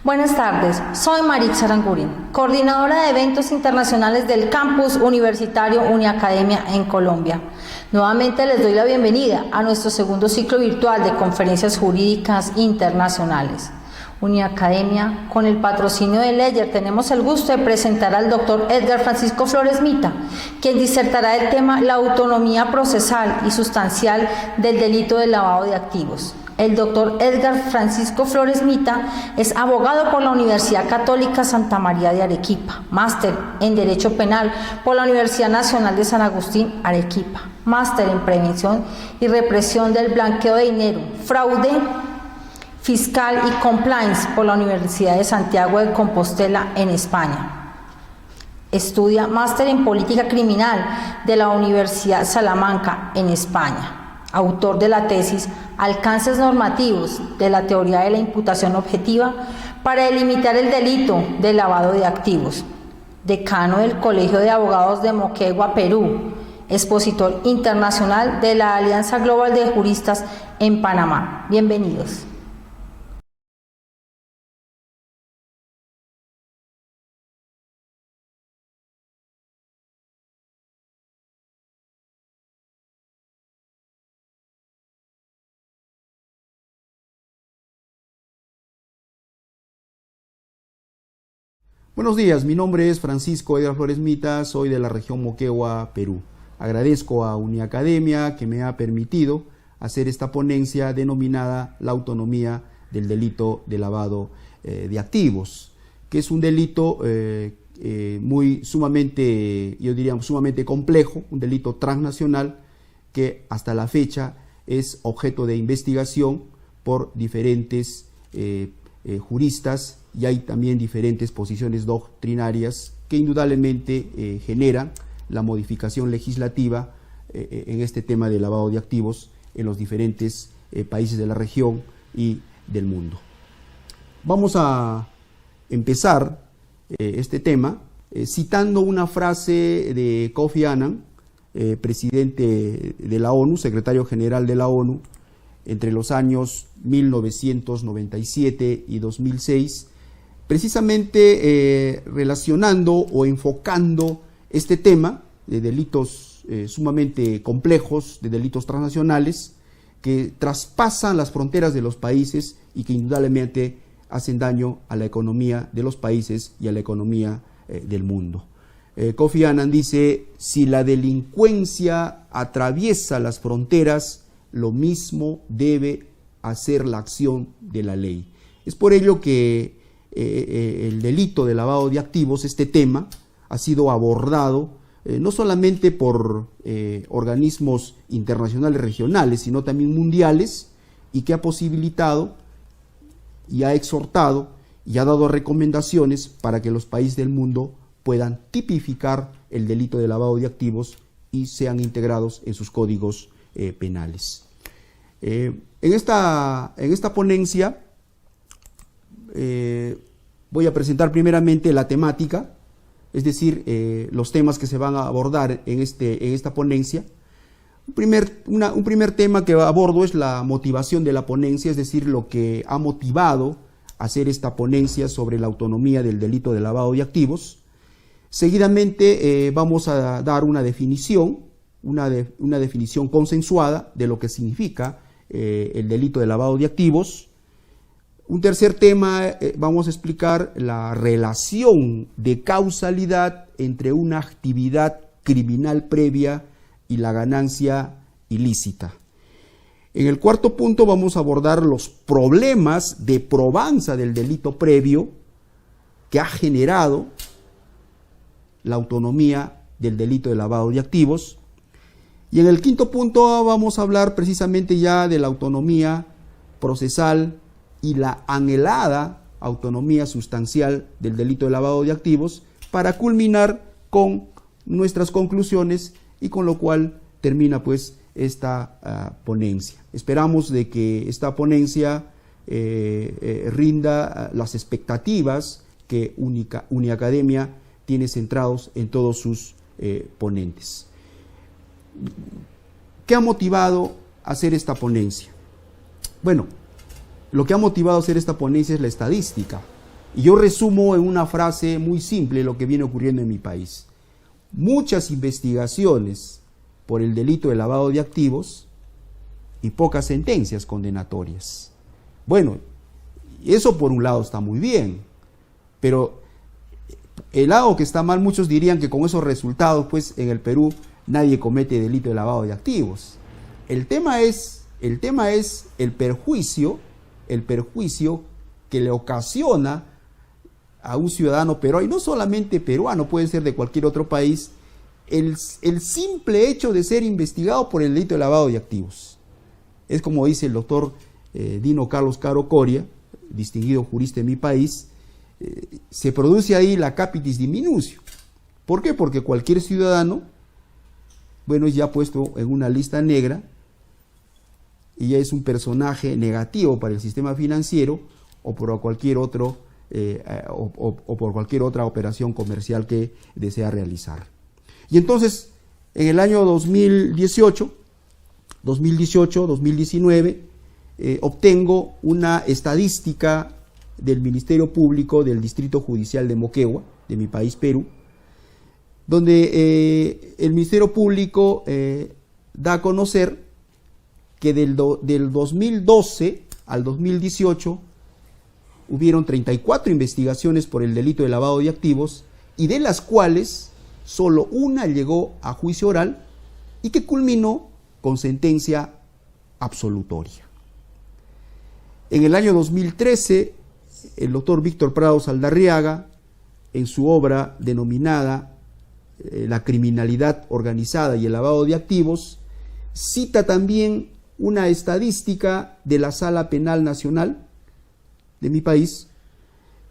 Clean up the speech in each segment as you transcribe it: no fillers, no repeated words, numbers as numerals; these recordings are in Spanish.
Buenas tardes, soy Marix Aranguren, coordinadora de eventos internacionales del campus universitario Uniacademia en Colombia. Nuevamente les doy la bienvenida a nuestro segundo ciclo virtual de conferencias jurídicas internacionales. Uniacademia, con el patrocinio de Ledger, tenemos el gusto de presentar al doctor Edgar Francisco Flores Mita, quien disertará el tema la autonomía procesal y sustancial del delito de lavado de activos. El doctor Edgar Francisco Flores Mita es abogado por la Universidad Católica Santa María de Arequipa, máster en Derecho Penal por la Universidad Nacional de San Agustín, Arequipa, máster en Prevención y Represión del Blanqueo de Dinero, Fraude Fiscal y Compliance por la Universidad de Santiago de Compostela en España. Estudia máster en Política Criminal de la Universidad Salamanca en España. Autor de la tesis Alcances normativos de la teoría de la imputación objetiva para delimitar el delito de lavado de activos. Decano del Colegio de Abogados de Moquegua, Perú. Expositor internacional de la Alianza Global de Juristas en Panamá. Bienvenidos. Buenos días, mi nombre es Francisco Edgar Flores Mita, soy de la región Moquegua, Perú. Agradezco a Uniacademia que me ha permitido hacer esta ponencia denominada la autonomía del delito de lavado de activos, que es un delito sumamente complejo, un delito transnacional que hasta la fecha es objeto de investigación por diferentes juristas, y hay también diferentes posiciones doctrinarias que indudablemente generan la modificación legislativa en este tema de lavado de activos en los diferentes países de la región y del mundo. Vamos a empezar este tema citando una frase de Kofi Annan, presidente de la ONU, secretario general de la ONU, entre los años 1997 y 2006, precisamente relacionando o enfocando este tema de delitos sumamente complejos, de delitos transnacionales, que traspasan las fronteras de los países y que indudablemente hacen daño a la economía de los países y a la economía del mundo. Kofi Annan dice: si la delincuencia atraviesa las fronteras, lo mismo debe hacer la acción de la ley. Es por ello que el delito de lavado de activos, este tema, ha sido abordado no solamente por organismos internacionales regionales, sino también mundiales, y que ha posibilitado y ha exhortado y ha dado recomendaciones para que los países del mundo puedan tipificar el delito de lavado de activos y sean integrados en sus códigos penales. En esta ponencia voy a presentar primeramente la temática, es decir, los temas que se van a abordar en esta ponencia. Un primer tema que abordo es la motivación de la ponencia, es decir, lo que ha motivado a hacer esta ponencia sobre la autonomía del delito de lavado de activos. Seguidamente vamos a dar una definición, una definición consensuada de lo que significa el delito de lavado de activos. Un tercer tema, vamos a explicar la relación de causalidad entre una actividad criminal previa y la ganancia ilícita. En el cuarto punto vamos a abordar los problemas de probanza del delito previo que ha generado la autonomía del delito de lavado de activos. Y en el quinto punto vamos a hablar precisamente ya de la autonomía procesal y la anhelada autonomía sustancial del delito de lavado de activos, para culminar con nuestras conclusiones, y con lo cual termina pues esta ponencia. Esperamos de que esta ponencia rinda las expectativas que Uniacademia tiene centrados en todos sus ponentes. ¿Qué ha motivado a hacer esta ponencia? Bueno, lo que ha motivado a hacer esta ponencia es la estadística. Y yo resumo en una frase muy simple lo que viene ocurriendo en mi país. Muchas investigaciones por el delito de lavado de activos y pocas sentencias condenatorias. Bueno, eso por un lado está muy bien, pero el lado que está mal, muchos dirían que con esos resultados, pues en el Perú nadie comete delito de lavado de activos. El tema es el perjuicio que le ocasiona a un ciudadano peruano, y no solamente peruano, puede ser de cualquier otro país, el simple hecho de ser investigado por el delito de lavado de activos. Es como dice el doctor Dino Carlos Caro Coria, distinguido jurista en mi país, se produce ahí la capitis diminutio. ¿Por qué? Porque cualquier ciudadano, bueno, es ya puesto en una lista negra y ya es un personaje negativo para el sistema financiero o por cualquier otro o por cualquier otra operación comercial que desea realizar. Y entonces, en el año 2018, 2019, obtengo una estadística del Ministerio Público del Distrito Judicial de Moquegua, de mi país Perú, donde el Ministerio Público da a conocer que del 2012 al 2018 hubieron 34 investigaciones por el delito de lavado de activos, y de las cuales solo una llegó a juicio oral y que culminó con sentencia absolutoria. En el año 2013, el doctor Víctor Prado Saldarriaga, en su obra denominada La criminalidad organizada y el lavado de activos, cita también una estadística de la Sala Penal Nacional de mi país,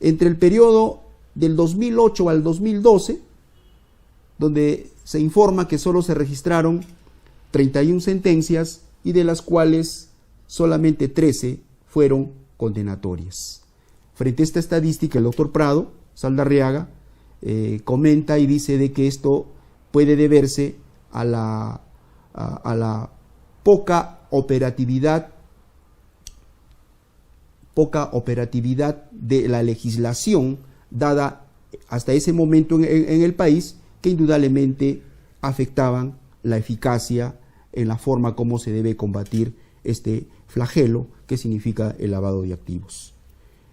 entre el periodo del 2008 al 2012, donde se informa que solo se registraron 31 sentencias y de las cuales solamente 13 fueron condenatorias. Frente a esta estadística, el doctor Prado Saldarriaga comenta y dice de que esto puede deberse a la poca operatividad de la legislación dada hasta ese momento en el país, que indudablemente afectaban la eficacia en la forma como se debe combatir este flagelo que significa el lavado de activos.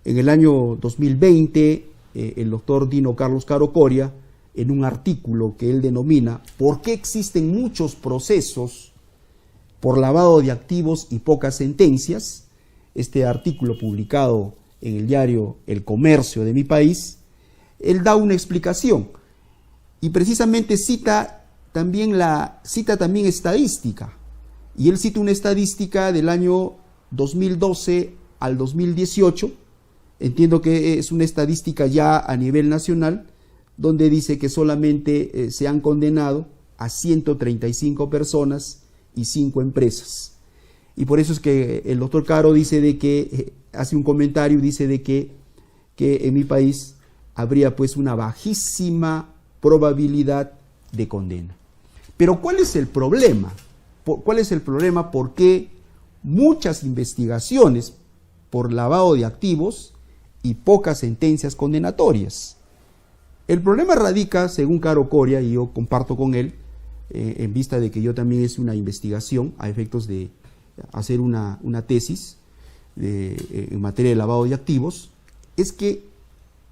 En el año 2020, el doctor Dino Carlos Caro Coria, en un artículo que él denomina ¿Por qué existen muchos procesos por lavado de activos y pocas sentencias?, este artículo publicado en el diario El Comercio de mi país, él da una explicación y precisamente cita también estadística, y él cita una estadística del año 2012 al 2018, entiendo que es una estadística ya a nivel nacional, donde dice que solamente se han condenado a 135 personas y 5 empresas. Y por eso es que el doctor Caro dice de que, hace un comentario, dice de que en mi país habría pues una bajísima probabilidad de condena. Pero ¿cuál es el problema? ¿Cuál es el problema? ¿Por qué muchas investigaciones por lavado de activos y pocas sentencias condenatorias? El problema radica, según Caro Coria, y yo comparto con él, en vista de que yo también hice una investigación a efectos de hacer una tesis en materia de lavado de activos, es que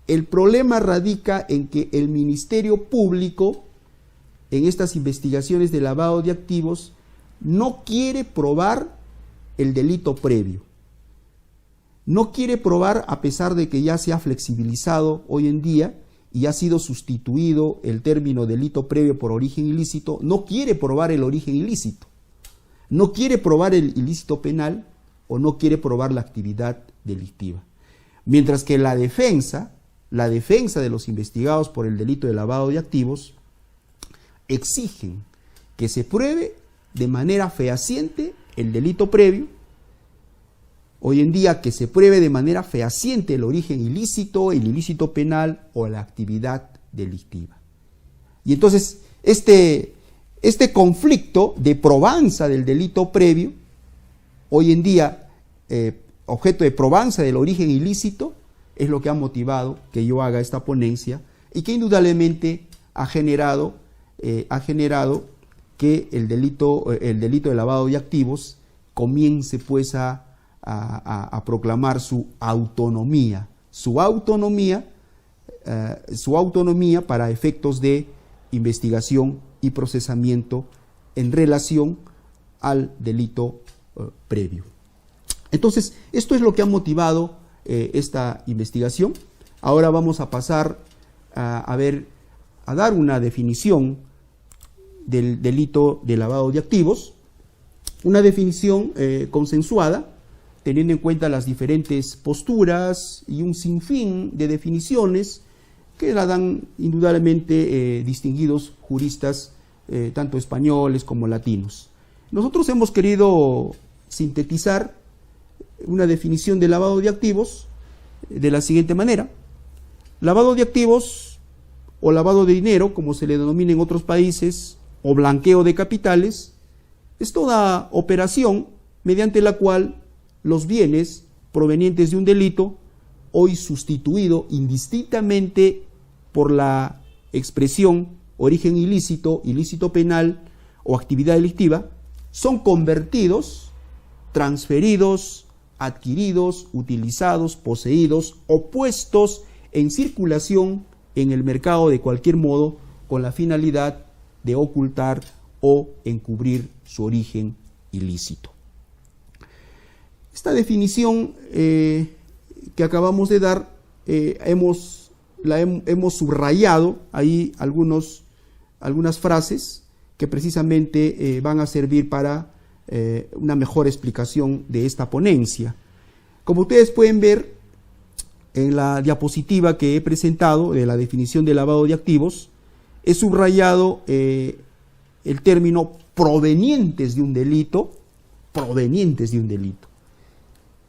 el problema radica en que el Ministerio Público, en estas investigaciones de lavado de activos, no quiere probar el delito previo. No quiere probar, a pesar de que ya se ha flexibilizado hoy en día y ha sido sustituido el término delito previo por origen ilícito, no quiere probar el origen ilícito. No quiere probar el ilícito penal o no quiere probar la actividad delictiva. Mientras que la defensa de los investigados por el delito de lavado de activos exigen que se pruebe de manera fehaciente el delito previo. Hoy en día, que se pruebe de manera fehaciente el origen ilícito, el ilícito penal o la actividad delictiva. Y entonces, este conflicto de probanza del delito previo, hoy en día objeto de probanza del origen ilícito, es lo que ha motivado que yo haga esta ponencia y que indudablemente ha generado que el delito de lavado de activos comience pues a proclamar su autonomía para efectos de investigación y procesamiento en relación al delito previo. Entonces, esto es lo que ha motivado esta investigación. Ahora vamos a pasar a dar una definición del delito de lavado de activos, una definición consensuada, teniendo en cuenta las diferentes posturas y un sinfín de definiciones que la dan indudablemente distinguidos juristas, tanto españoles como latinos. Nosotros hemos querido sintetizar una definición de lavado de activos de la siguiente manera. Lavado de activos o lavado de dinero, como se le denomina en otros países, o blanqueo de capitales, es toda operación mediante la cual los bienes provenientes de un delito, hoy sustituido indistintamente por la expresión origen ilícito, ilícito penal o actividad delictiva, son convertidos, transferidos, adquiridos, utilizados, poseídos o puestos en circulación en el mercado de cualquier modo con la finalidad de ocultar o encubrir su origen ilícito. Esta definición que acabamos de dar, hemos subrayado ahí algunas frases que precisamente van a servir para una mejor explicación de esta ponencia. Como ustedes pueden ver en la diapositiva que he presentado de la definición de lavado de activos, he subrayado el término provenientes de un delito,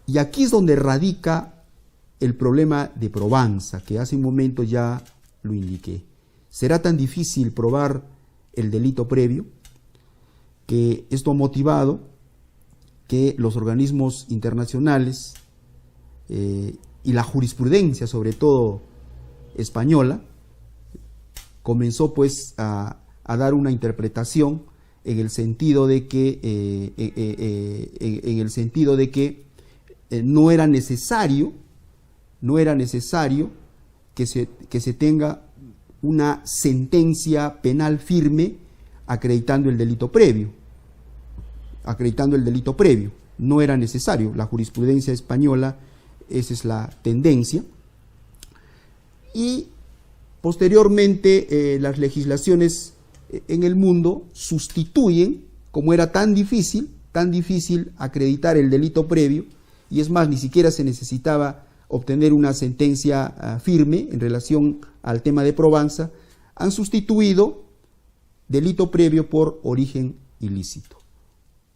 Y aquí es donde radica el problema de probanza, que hace un momento ya lo indiqué. ¿Será tan difícil probar el delito previo? Que esto ha motivado que los organismos internacionales y la jurisprudencia, sobre todo española, comenzó pues a dar una interpretación en el sentido de que no era necesario que se tenga una sentencia penal firme acreditando el delito previo. No era necesario. La jurisprudencia española, esa es la tendencia. Y posteriormente las legislaciones en el mundo sustituyen, como era tan difícil acreditar el delito previo, y es más, ni siquiera se necesitaba obtener una sentencia firme en relación al tema de probanza, han sustituido delito previo por origen ilícito,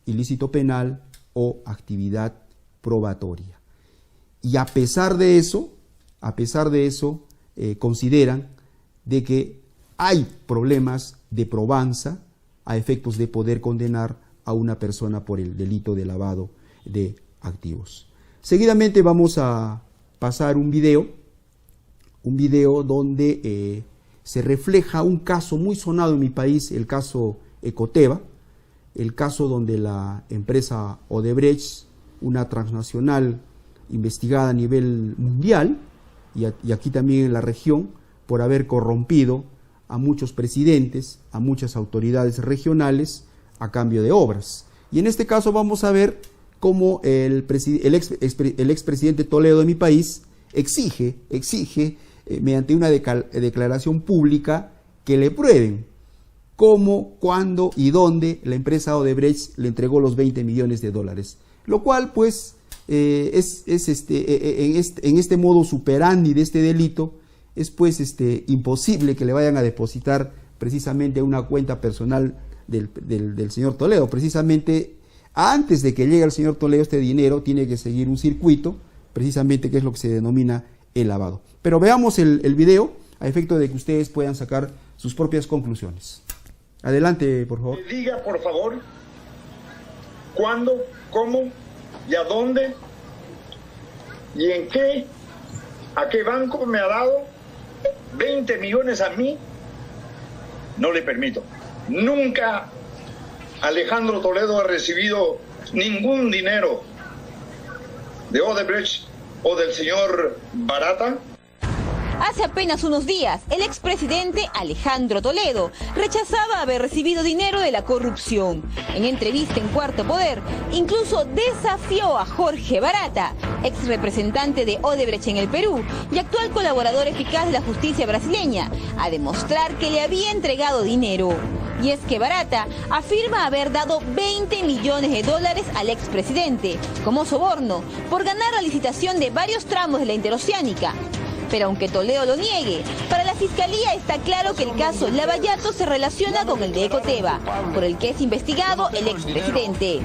ilícito penal o actividad probatoria. Y a pesar de eso, consideran de que hay problemas de probanza a efectos de poder condenar a una persona por el delito de lavado de activos. Seguidamente vamos a pasar un video donde se refleja un caso muy sonado en mi país, el caso Ecoteva, el caso donde la empresa Odebrecht, una transnacional investigada a nivel mundial y aquí también en la región, por haber corrompido a muchos presidentes, a muchas autoridades regionales a cambio de obras. Y en este caso vamos a ver cómo el expresidente Toledo de mi país exige mediante una declaración pública que le prueben cómo, cuándo y dónde la empresa Odebrecht le entregó los 20 millones de dólares. Lo cual pues en este modo superandi de este delito es pues imposible que le vayan a depositar precisamente a una cuenta personal del señor Toledo. Precisamente antes de que llegue al señor Toledo este dinero tiene que seguir un circuito, precisamente que es lo que se denomina el lavado. Pero veamos el video a efecto de que ustedes puedan sacar sus propias conclusiones. Adelante, por favor. Diga, por favor, cuándo, cómo y a dónde y en qué ¿A qué banco me ha dado 20 millones a mí? No le permito. Nunca Alejandro Toledo ha recibido ningún dinero de Odebrecht o del señor Barata. Hace apenas unos días, el expresidente Alejandro Toledo rechazaba haber recibido dinero de la corrupción. En entrevista en Cuarto Poder, incluso desafió a Jorge Barata, ex representante de Odebrecht en el Perú y actual colaborador eficaz de la justicia brasileña, a demostrar que le había entregado dinero. Y es que Barata afirma haber dado 20 millones de dólares al expresidente como soborno por ganar la licitación de varios tramos de la interoceánica. Pero aunque Toledo lo niegue, para la Fiscalía está claro que el caso Lavallato se relaciona con el de Ecoteva, por el que es investigado el expresidente.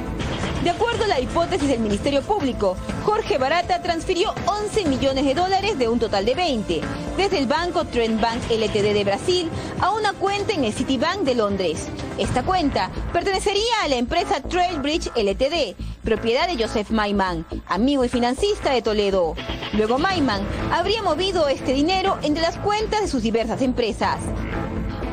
De acuerdo a la hipótesis del Ministerio Público, Jorge Barata transfirió 11 millones de dólares de un total de 20, desde el banco Trent Bank Ltd de Brasil a una cuenta en el Citibank de Londres. Esta cuenta pertenecería a la empresa Trailbridge Ltd, propiedad de Joseph Mayman, amigo y financista de Toledo. Luego Mayman habría movido este dinero entre las cuentas de sus diversas empresas.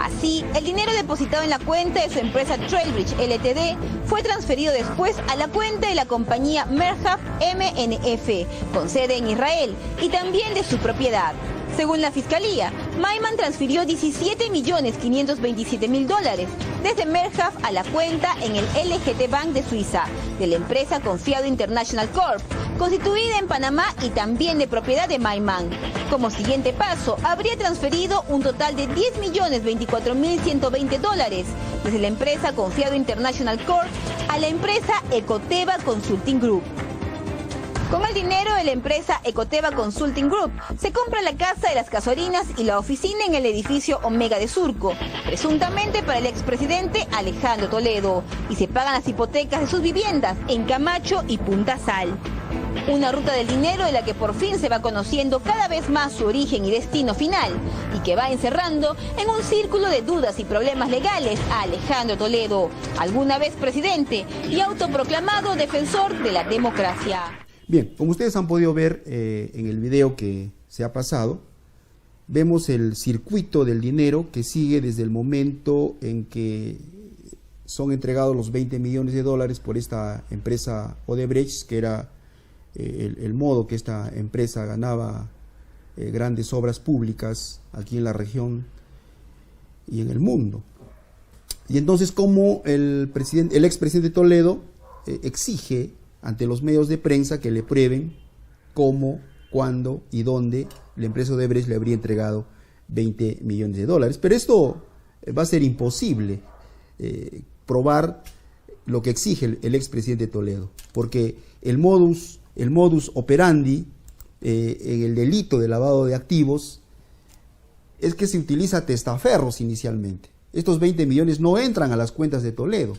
Así, el dinero depositado en la cuenta de su empresa Trailbridge Ltd fue transferido después a la cuenta de la compañía Merhab MNF, con sede en Israel, y también de su propiedad. Según la Fiscalía, Mayman transfirió 17.527.000 dólares desde Merhab a la cuenta en el LGT Bank de Suiza, de la empresa Confiado International Corp., constituida en Panamá y también de propiedad de Mayman. Como siguiente paso, habría transferido un total de 10.024.120 dólares desde la empresa Confiado International Corp. A la empresa Ecoteva Consulting Group. Con el dinero de la empresa Ecoteva Consulting Group, se compra la Casa de las Casorinas y la oficina en el edificio Omega de Surco, presuntamente para el expresidente Alejandro Toledo, y se pagan las hipotecas de sus viviendas en Camacho y Punta Sal. Una ruta del dinero de la que por fin se va conociendo cada vez más su origen y destino final, y que va encerrando en un círculo de dudas y problemas legales a Alejandro Toledo, alguna vez presidente y autoproclamado defensor de la democracia. Bien, como ustedes han podido ver en el video que se ha pasado, vemos el circuito del dinero que sigue desde el momento en que son entregados los 20 millones de dólares por esta empresa Odebrecht, que era el modo que esta empresa ganaba grandes obras públicas aquí en la región y en el mundo. Y entonces, como el expresidente Toledo exige ante los medios de prensa que le prueben cómo, cuándo y dónde la empresa Odebrecht le habría entregado 20 millones de dólares. Pero esto va a ser imposible probar lo que exige el expresidente Toledo, porque el modus operandi en el delito de lavado de activos es que se utiliza testaferros inicialmente. Estos 20 millones no entran a las cuentas de Toledo,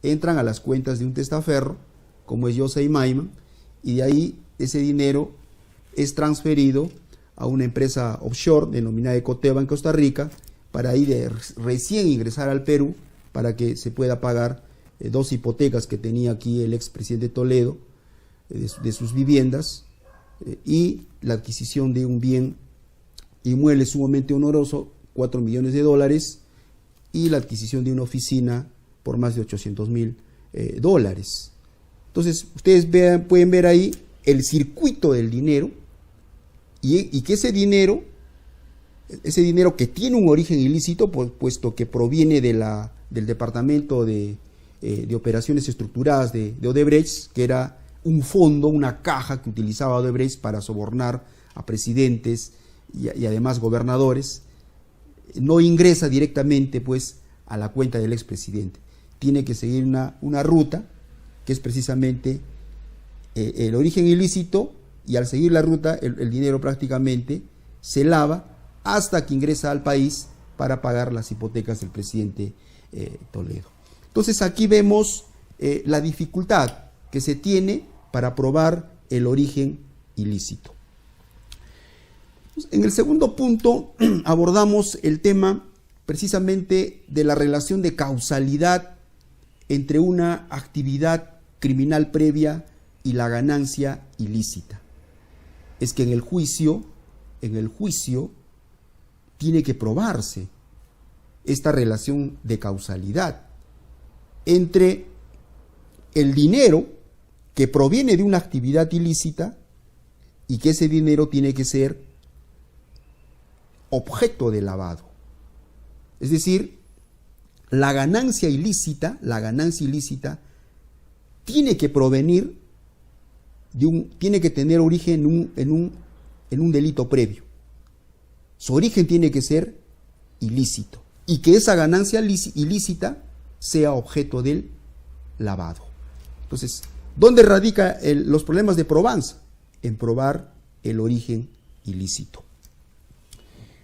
entran a las cuentas de un testaferro, como es Joseph Mayman, y de ahí ese dinero es transferido a una empresa offshore denominada Ecoteva en Costa Rica, para ahí recién ingresar al Perú, para que se pueda pagar dos hipotecas que tenía aquí el expresidente Toledo, de sus viviendas, y la adquisición de un bien inmueble sumamente honoroso, 4 millones de dólares, y la adquisición de una oficina por más de 800.000 dólares. Entonces, ustedes pueden ver ahí el circuito del dinero, y que ese dinero que tiene un origen ilícito, puesto que proviene del Departamento de Operaciones Estructuradas de Odebrecht, que era un fondo, una caja que utilizaba Odebrecht para sobornar a presidentes y además gobernadores, no ingresa directamente pues a la cuenta del expresidente. Tiene que seguir una ruta que es precisamente el origen ilícito, y al seguir la ruta el dinero prácticamente se lava hasta que ingresa al país para pagar las hipotecas del presidente Toledo. Entonces aquí vemos la dificultad que se tiene para probar el origen ilícito. En el segundo punto abordamos el tema precisamente de la relación de causalidad entre una actividad criminal previa y la ganancia ilícita. Es que en el juicio en el juicio tiene que probarse esta relación de causalidad entre el dinero que proviene de una actividad ilícita y que ese dinero tiene que ser objeto de lavado. Es decir, la ganancia ilícita tiene que provenir tiene que tener origen en un delito previo. Su origen tiene que ser ilícito y que esa ganancia ilícita sea objeto del lavado. Entonces, ¿dónde radican los problemas de probanza? En probar el origen ilícito.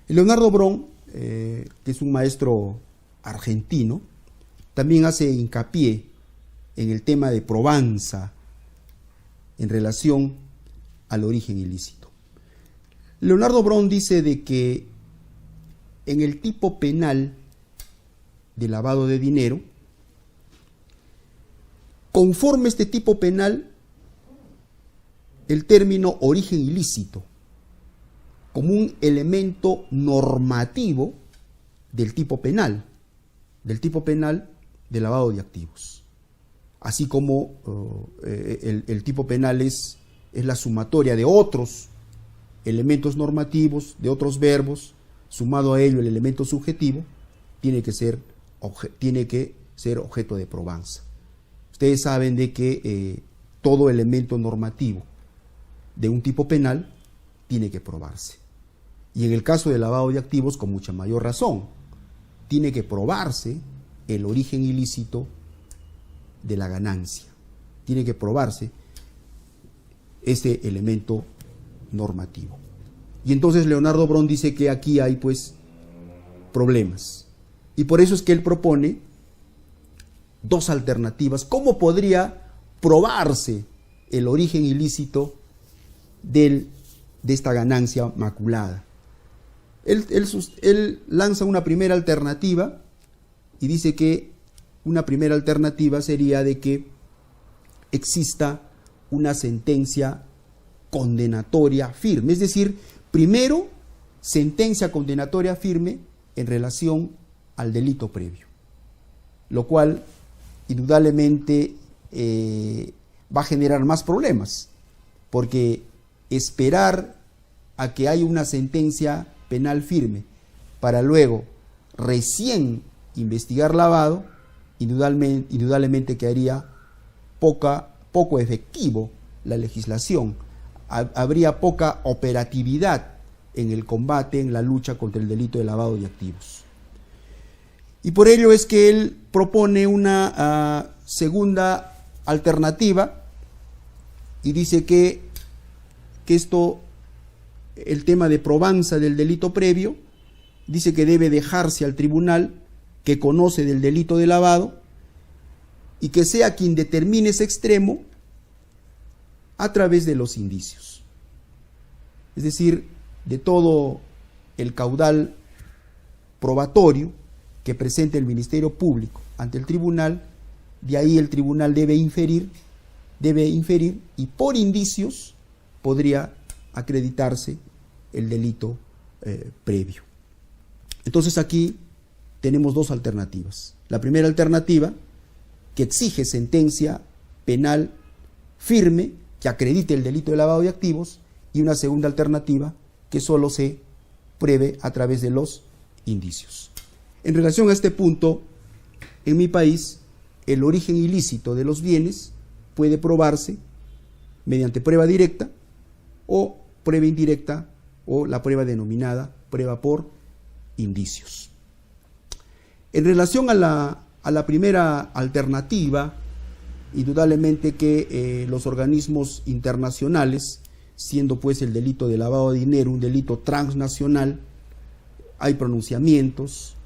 Leonardo Bron, que es un maestro argentino, también hace hincapié en el tema de probanza en relación al origen ilícito. Leonardo Bron dice de que en el tipo penal de lavado de dinero, conforme este tipo penal, el término origen ilícito como un elemento normativo del tipo penal de lavado de activos. Así como el tipo penal es la sumatoria de otros elementos normativos, de otros verbos, sumado a ello el elemento subjetivo, tiene que ser objeto de probanza. Ustedes saben de que todo elemento normativo de un tipo penal tiene que probarse. Y en el caso del lavado de activos, con mucha mayor razón, tiene que probarse el origen ilícito de la ganancia. Tiene que probarse ese elemento normativo. Y entonces Leonardo Bron dice que aquí hay pues problemas. Y por eso es que él propone dos alternativas. ¿Cómo podría probarse el origen ilícito de esta ganancia maculada? Él lanza una primera alternativa y dice que una primera alternativa sería de que exista una sentencia condenatoria firme. Es decir, primero, sentencia condenatoria firme en relación al delito previo, lo cual indudablemente va a generar más problemas, porque esperar a que haya una sentencia penal firme para luego recién investigar lavado, indudablemente que haría poco efectivo la legislación. Habría poca operatividad en el combate, en la lucha contra el delito de lavado de activos. Y por ello es que él propone una segunda alternativa y dice que el tema de probanza del delito previo, dice que debe dejarse al tribunal que conoce del delito de lavado y que sea quien determine ese extremo a través de los indicios. Es decir, de todo el caudal probatorio que presente el Ministerio Público ante el tribunal, de ahí el tribunal debe inferir y por indicios podría acreditarse el delito previo. Entonces aquí tenemos dos alternativas. La primera alternativa, que exige sentencia penal firme que acredite el delito de lavado de activos, y una segunda alternativa que solo se pruebe a través de los indicios. En relación a este punto, en mi país, el origen ilícito de los bienes puede probarse mediante prueba directa o prueba indirecta, o la prueba denominada prueba por indicios. En relación a la primera alternativa, indudablemente que los organismos internacionales, siendo pues el delito de lavado de dinero un delito transnacional, hay pronunciamientos,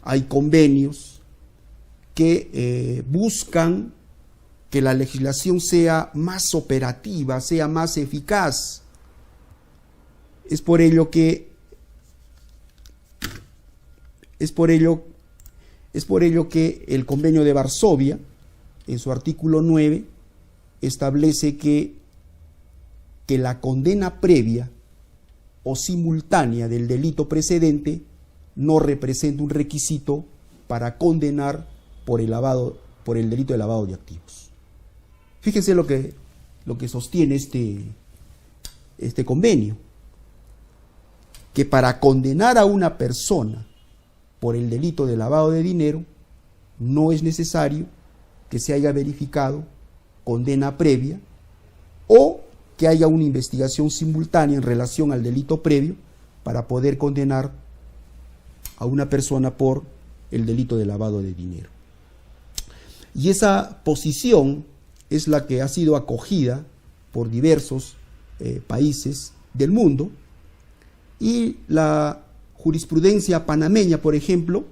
hay convenios que buscan que la legislación sea más operativa, sea más eficaz. Es por ello que el Convenio de Varsovia, en su artículo 9, establece que la condena previa o simultánea del delito precedente no representa un requisito para condenar por el delito de lavado de activos. Fíjense lo que sostiene este convenio, que para condenar a una persona por el delito de lavado de dinero no es necesario que se haya verificado condena previa o que haya una investigación simultánea en relación al delito previo para poder condenar a una persona por el delito de lavado de dinero. Y esa posición es la que ha sido acogida por diversos países del mundo, y la jurisprudencia panameña, por ejemplo,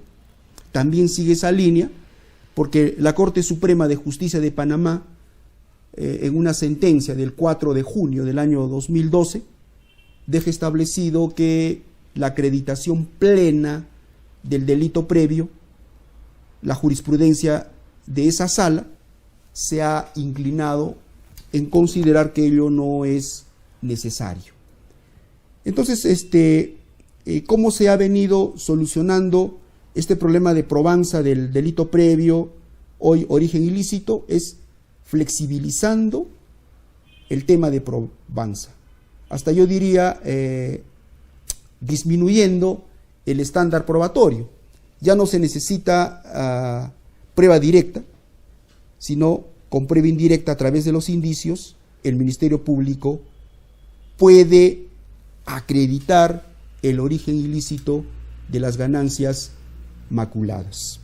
también sigue esa línea, porque la Corte Suprema de Justicia de Panamá, en una sentencia del 4 de junio del año 2012, deja establecido que la acreditación plena del delito previo, la jurisprudencia de esa sala se ha inclinado en considerar que ello no es necesario. Entonces, ¿cómo se ha venido solucionando este problema de probanza del delito previo, hoy origen ilícito? Es flexibilizando el tema de probanza. Hasta yo diría disminuyendo el estándar probatorio. Ya no se necesita prueba directa, sino con prueba indirecta a través de los indicios, el Ministerio Público puede acreditar el origen ilícito de las ganancias maculadas.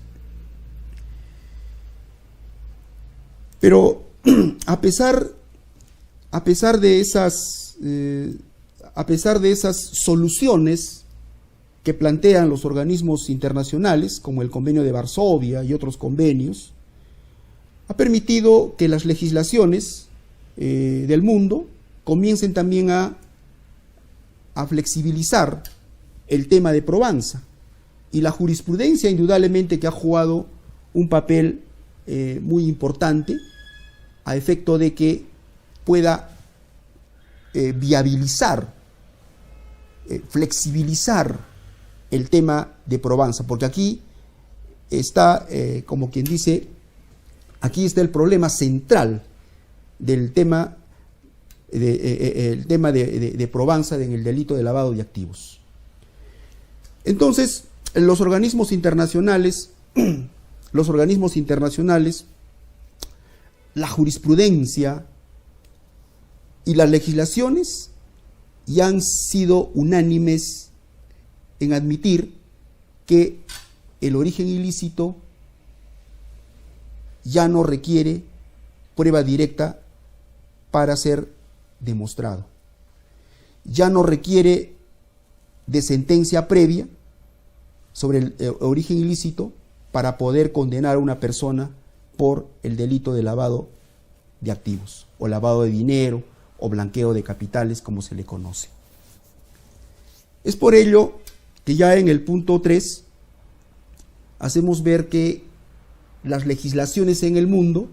Pero a pesar de esas soluciones que plantean los organismos internacionales, como el Convenio de Varsovia y otros convenios, ha permitido que las legislaciones del mundo comiencen también a flexibilizar el tema de probanza, y la jurisprudencia indudablemente que ha jugado un papel muy importante a efecto de que pueda viabilizar, flexibilizar el tema de probanza, porque aquí está, como quien dice, aquí está el problema central del tema de probanza en el delito de lavado de activos. Entonces, los organismos internacionales, la jurisprudencia y las legislaciones ya han sido unánimes en admitir que el origen ilícito ya no requiere prueba directa para ser demostrado. Ya no requiere de sentencia previa sobre el origen ilícito para poder condenar a una persona por el delito de lavado de activos, o lavado de dinero, o blanqueo de capitales, como se le conoce. Es por ello que ya en el punto 3 hacemos ver que las legislaciones en el mundo,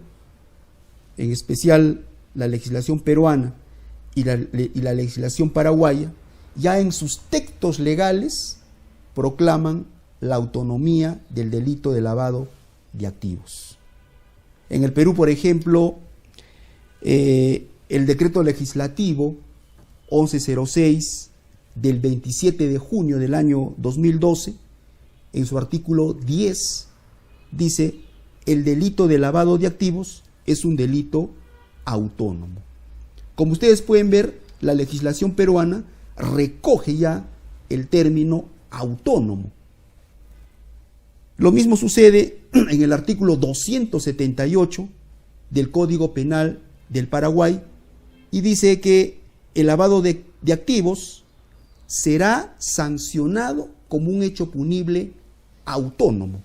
en especial la legislación peruana y la legislación paraguaya, ya en sus textos legales proclaman la autonomía del delito de lavado de activos. En el Perú, por ejemplo, el decreto legislativo 1106 del 27 de junio del año 2012, en su artículo 10, dice: el delito de lavado de activos es un delito autónomo. Como ustedes pueden ver, la legislación peruana recoge ya el término autónomo. Lo mismo sucede en el artículo 278 del Código Penal del Paraguay, y dice que el lavado de activos será sancionado como un hecho punible autónomo.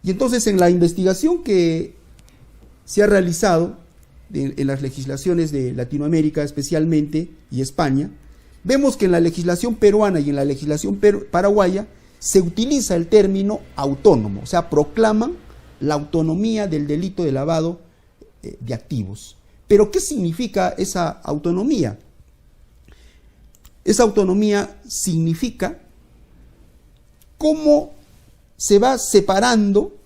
Y entonces, en la investigación que se ha realizado en las legislaciones de Latinoamérica especialmente y España, vemos que en la legislación peruana y en la legislación paraguaya se utiliza el término autónomo, o sea, proclaman la autonomía del delito de lavado de activos. Pero ¿qué significa esa autonomía? Esa autonomía significa cómo se va separando,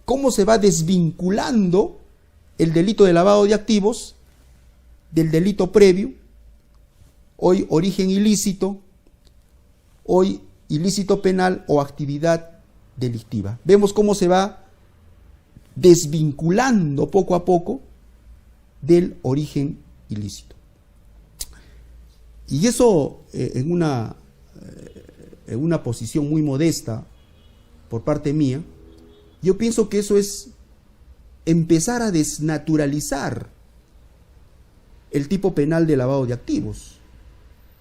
cómo se va desvinculando el delito de lavado de activos del delito previo, hoy origen ilícito, hoy ilícito penal o actividad delictiva. Vemos cómo se va desvinculando poco a poco del origen ilícito. Y eso en una posición muy modesta por parte mía, yo pienso que eso es empezar a desnaturalizar el tipo penal de lavado de activos,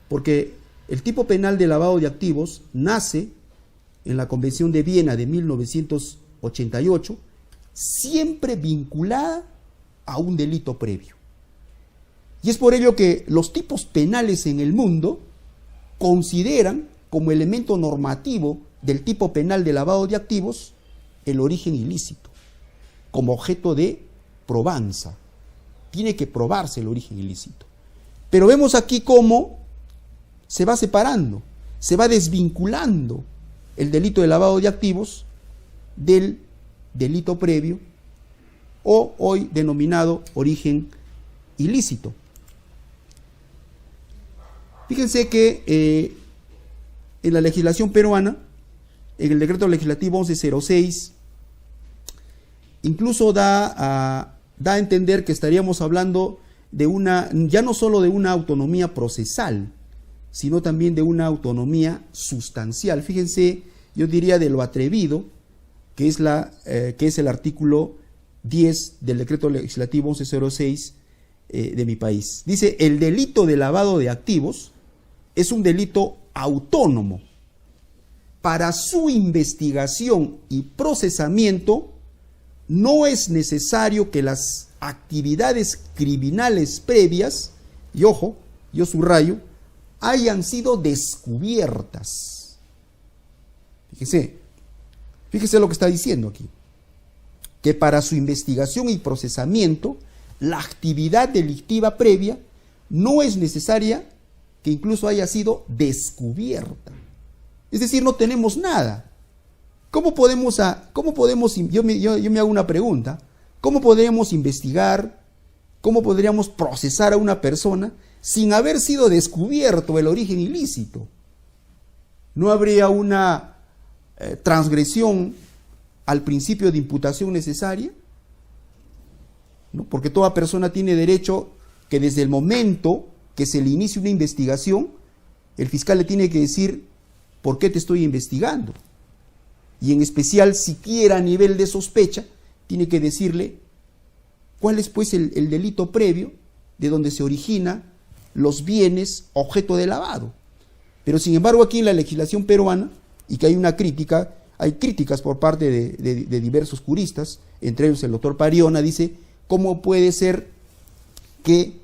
porque el tipo penal de lavado de activos nace en la Convención de Viena de 1988, siempre vinculada a un delito previo. Y es por ello que los tipos penales en el mundo consideran como elemento normativo del tipo penal de lavado de activos el origen ilícito, como objeto de probanza. Tiene que probarse el origen ilícito. Pero vemos aquí cómo se va separando, se va desvinculando el delito de lavado de activos del delito previo o hoy denominado origen ilícito. Fíjense que en la legislación peruana, en el decreto legislativo 1106, incluso da a entender que estaríamos hablando de ya no solo de una autonomía procesal, sino también de una autonomía sustancial. Fíjense, yo diría de lo atrevido, que es el artículo 10 del decreto legislativo 1106 de mi país. Dice: el delito de lavado de activos es un delito autónomo. Para su investigación y procesamiento no es necesario que las actividades criminales previas, y ojo, yo subrayo, hayan sido descubiertas. Fíjese lo que está diciendo aquí, que para su investigación y procesamiento la actividad delictiva previa no es necesaria que incluso haya sido descubierta. Es decir, no tenemos nada. Yo me hago una pregunta: ¿cómo podríamos investigar, cómo podríamos procesar a una persona sin haber sido descubierto el origen ilícito? ¿No habría una transgresión al principio de imputación necesaria? ¿No? Porque toda persona tiene derecho que desde el momento que se le inicie una investigación, el fiscal le tiene que decir por qué te estoy investigando. Y en especial, siquiera a nivel de sospecha, tiene que decirle cuál es pues el delito previo de donde se origina los bienes objeto de lavado. Pero sin embargo, aquí en la legislación peruana, y que hay críticas por parte de diversos juristas, entre ellos el doctor Pariona, dice: ¿cómo puede ser que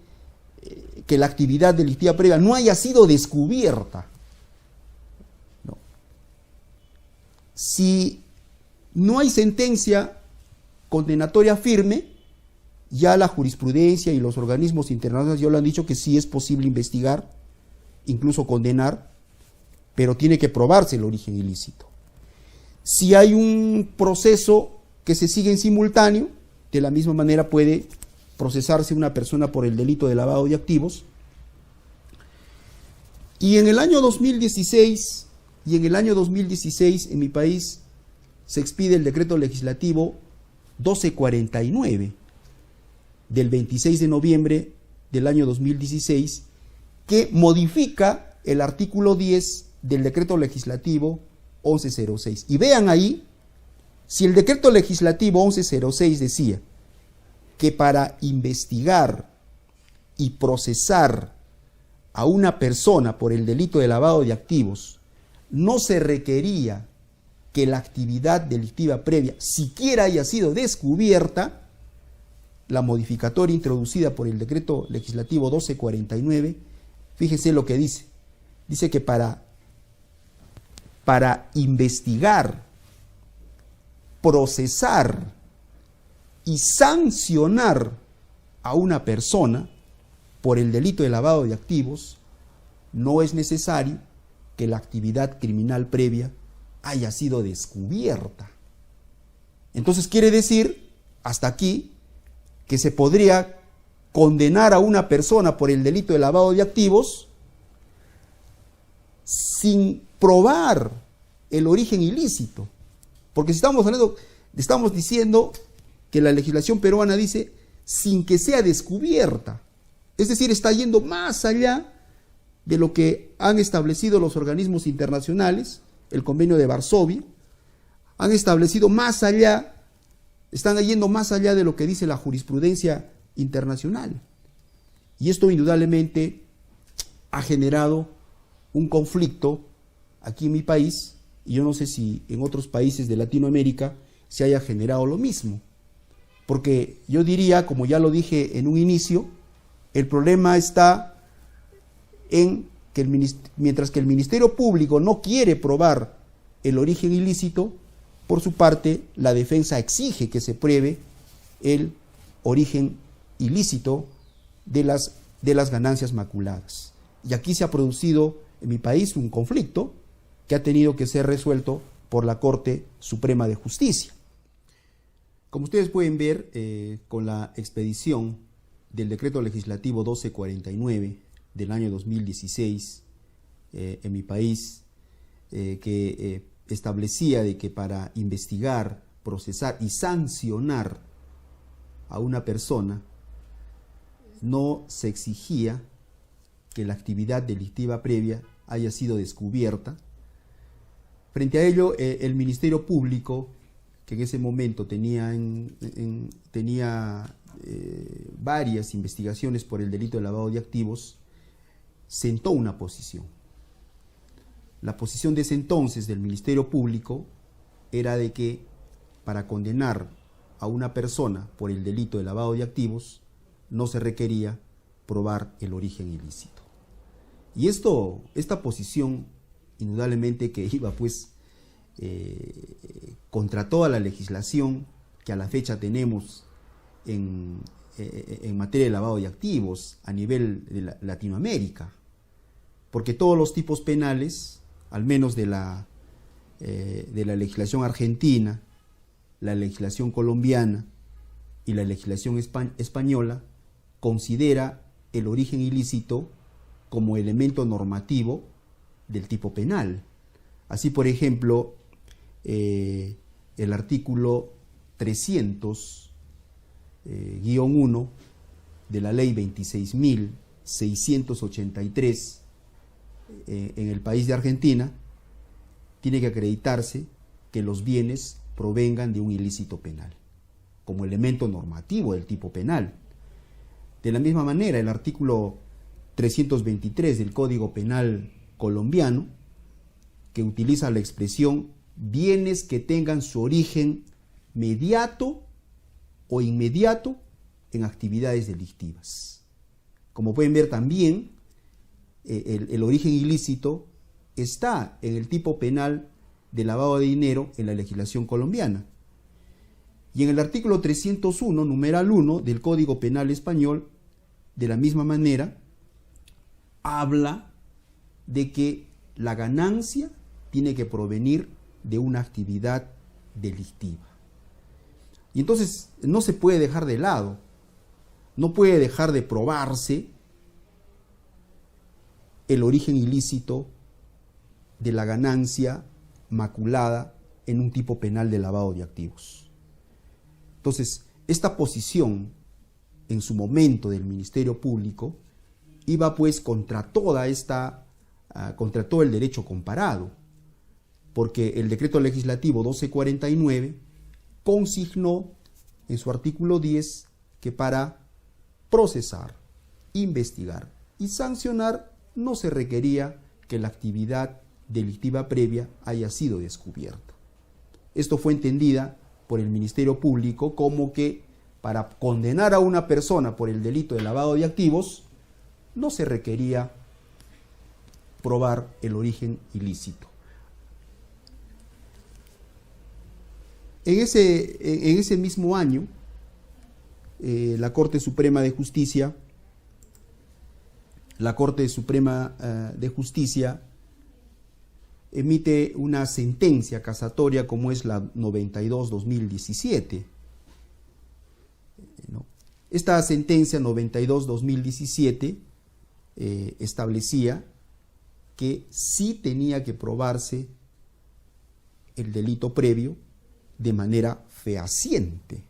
la actividad delictiva previa no haya sido descubierta? No. Si no hay sentencia condenatoria firme, ya la jurisprudencia y los organismos internacionales ya lo han dicho que sí es posible investigar, incluso condenar, pero tiene que probarse el origen ilícito. Si hay un proceso que se sigue en simultáneo, de la misma manera puede procesarse una persona por el delito de lavado de activos. Y en el año 2016 en mi país se expide el decreto legislativo 1249 del 26 de noviembre del año 2016, que modifica el artículo 10 del decreto legislativo 1106. Y vean ahí, si el decreto legislativo 1106 decía que para investigar y procesar a una persona por el delito de lavado de activos no se requería que la actividad delictiva previa siquiera haya sido descubierta, la modificatoria introducida por el decreto legislativo 1249, fíjese lo que dice. Dice que para investigar, procesar y sancionar a una persona por el delito de lavado de activos, no es necesario que la actividad criminal previa haya sido descubierta. Entonces quiere decir, hasta aquí, que se podría condenar a una persona por el delito de lavado de activos sin probar el origen ilícito. Porque si estamos diciendo que la legislación peruana dice sin que sea descubierta. Es decir, está yendo más allá de lo que han establecido los organismos internacionales, el Convenio de Varsovia, han establecido más allá, están yendo más allá de lo que dice la jurisprudencia internacional. Y esto indudablemente ha generado un conflicto aquí en mi país, y yo no sé si en otros países de Latinoamérica se haya generado lo mismo. Porque yo diría, como ya lo dije en un inicio, el problema está en que mientras que el Ministerio Público no quiere probar el origen ilícito, por su parte la defensa exige que se pruebe el origen ilícito de las ganancias maculadas. Y aquí se ha producido en mi país un conflicto que ha tenido que ser resuelto por la Corte Suprema de Justicia. Como ustedes pueden ver, con la expedición del Decreto Legislativo 1249 del año 2016 en mi país, que establecía de que para investigar, procesar y sancionar a una persona no se exigía que la actividad delictiva previa haya sido descubierta. Frente a ello, el Ministerio Público, que en ese momento tenía varias investigaciones por el delito de lavado de activos, sentó una posición. La posición de ese entonces del Ministerio Público era de que para condenar a una persona por el delito de lavado de activos no se requería probar el origen ilícito. Y esta posición indudablemente que iba pues contra toda la legislación que a la fecha tenemos en materia de lavado de activos a nivel de Latinoamérica, porque todos los tipos penales, al menos de la legislación argentina, la legislación colombiana y la legislación española, considera el origen ilícito como elemento normativo del tipo penal. Así, por ejemplo, el artículo 300-1 de la ley 26.683 en el país de Argentina, tiene que acreditarse que los bienes provengan de un ilícito penal, como elemento normativo del tipo penal. De la misma manera, el artículo 323 del Código Penal colombiano, que utiliza la expresión bienes que tengan su origen mediato o inmediato en actividades delictivas. Como pueden ver también, el origen ilícito está en el tipo penal de lavado de dinero en la legislación colombiana. Y en el artículo 301, numeral 1 del Código Penal español, de la misma manera, habla de que la ganancia tiene que provenir de una actividad delictiva. Y entonces no se puede dejar de lado, no puede dejar de probarse el origen ilícito de la ganancia maculada en un tipo penal de lavado de activos. Entonces, esta posición en su momento del Ministerio Público iba pues contra todo el derecho comparado, porque el Decreto Legislativo 1249 consignó en su artículo 10 que para procesar, investigar y sancionar no se requería que la actividad delictiva previa haya sido descubierta. Esto fue entendida por el Ministerio Público como que para condenar a una persona por el delito de lavado de activos no se requería probar el origen ilícito. En ese mismo año, la Corte Suprema de Justicia la Corte Suprema de Justicia emite una sentencia casatoria como es la 92-2017. ¿No? Esta sentencia 92-2017 establecía que sí tenía que probarse el delito previo de manera fehaciente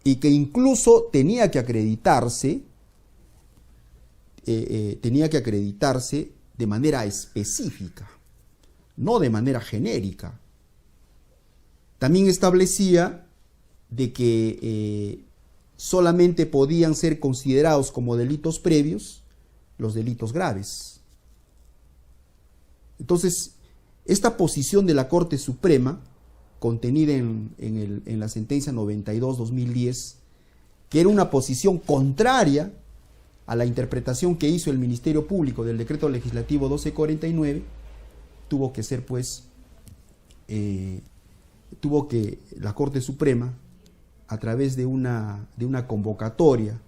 y que incluso tenía que acreditarse de manera específica, no de manera genérica. También establecía de que solamente podían ser considerados como delitos previos los delitos graves. Entonces, esta posición de la Corte Suprema, contenida en la sentencia 92-2010, que era una posición contraria a la interpretación que hizo el Ministerio Público del Decreto Legislativo 1249, tuvo que la Corte Suprema, a través de una convocatoria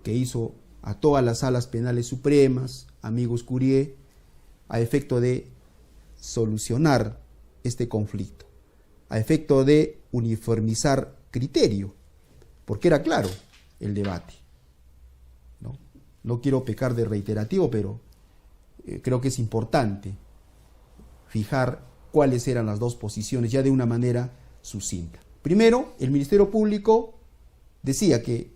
que hizo a todas las salas penales supremas, amigos Curie, a efecto de solucionar este conflicto, a efecto de uniformizar criterio, porque era claro el debate. No quiero pecar de reiterativo, pero creo que es importante fijar cuáles eran las dos posiciones ya de una manera sucinta. Primero, el Ministerio Público decía que